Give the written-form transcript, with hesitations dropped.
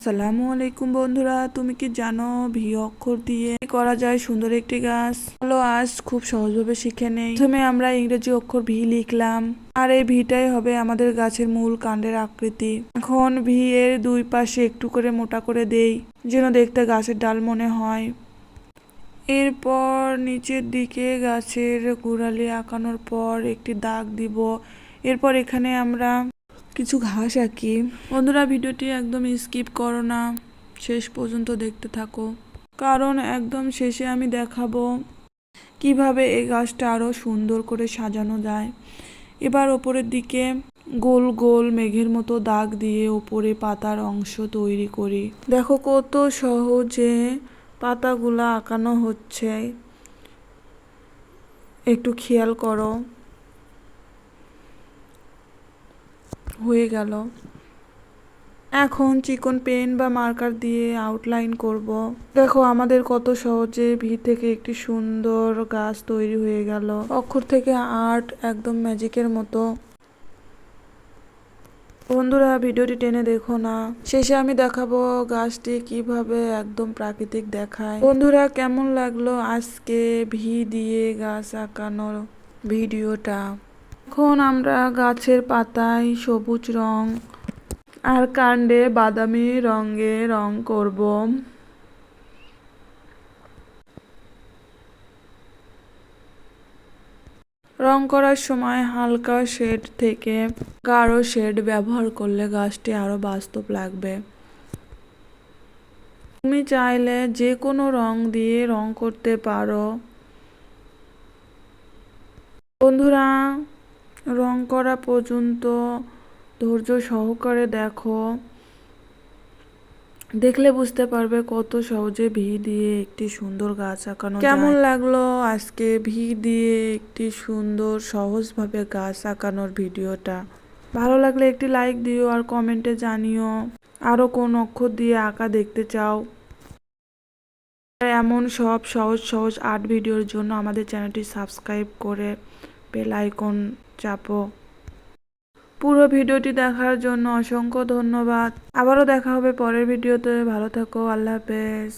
আসসালামু আলাইকুম বন্ধুরা, তুমি কি জানো ভি অক্ষর দিয়ে করা যায় সুন্দর একটি গাছ? চলো আজ খুব সহজভাবে শিখে নেই। প্রথমে আমরা ইংরেজি অক্ষর ভি লিখলাম, আর এই ভিটাই হবে আমাদের গাছের মূল কাণ্ডের আকৃতি। এখন ভি এর দুই পাশে একটু করে মোটা করে দেই, যেন দেখতে গাছের ডাল মনে হয়। এরপর নিচের দিকে গাছের গোড়ালি আঁকানোর পর একটি দাগ দিব। এরপর এখানে আমরা কিছু ঘাস আঁকি। বন্ধুরা, ভিডিওটি একদম স্কিপ করো না, শেষ পর্যন্ত দেখতে থাকো, কারণ একদম শেষে আমি দেখাবো কিভাবে এই গাছটা আরো সুন্দর করে সাজানো যায়। এবার ওপরের দিকে গোল গোল মেঘের মতো দাগ দিয়ে ওপরে পাতার অংশ তৈরি করি। দেখো কত সহজে পাতাগুলা আঁকানো হচ্ছে, একটু খেয়াল করো। হয়ে গেল। এখন চিকন পেন বা মার্কার দিয়ে আউটলাইন করব। দেখো আমাদের কত সহজে ভি থেকে একটি সুন্দর গাছ তৈরি হয়ে গেল। অক্ষর থেকে আর্ট একদম ম্যাজিকের মতো। বন্ধুরা, ভিডিওটি টেনে দেখো না, শেষে আমি দেখাবো গাছটি কিভাবে একদম প্রাকৃতিক দেখায়। বন্ধুরা, কেমন লাগলো আজকে ভি দিয়ে গাছ আঁকানোর ভিডিওটা? এখন আমরা গাছের পাতায় সবুজ রং আর কাণ্ডে বাদামি রঙে রং করব। রং করার সময় হালকা শেড থেকে গাঢ় শেড ব্যবহার করলে গাছটি আরো বাস্তব লাগবে। তুমি চাইলে যে কোনো রং দিয়ে রং করতে পারো। বন্ধুরা, রং করা পর্যন্ত ধৈর্য সহকারে দেখো, দেখলে বুঝতে পারবে কত সহজে ভি দিয়ে একটি সুন্দর গাছ আঁকানো যায়। কেমন লাগলো আজকে ভি দিয়ে একটি সুন্দর সহজভাবে গাছ আঁকানোর ভিডিওটা? ভালো লাগলে একটি লাইক দিও আর কমেন্টে জানিও আরো কোন অক্ষর দিয়ে আঁকা দেখতে চাও। এমন সব সহজ সহজ আর্ট ভিডিওর জন্য আমাদের চ্যানেলটি সাবস্ক্রাইব করে বেল আইকন চাপো। পুরো ভিডিওটি দেখার জন্য অসংখ্য ধন্যবাদ। আবারও দেখা হবে পরের ভিডিওতে। ভালো থাকো। আল্লাহ হাফেজ।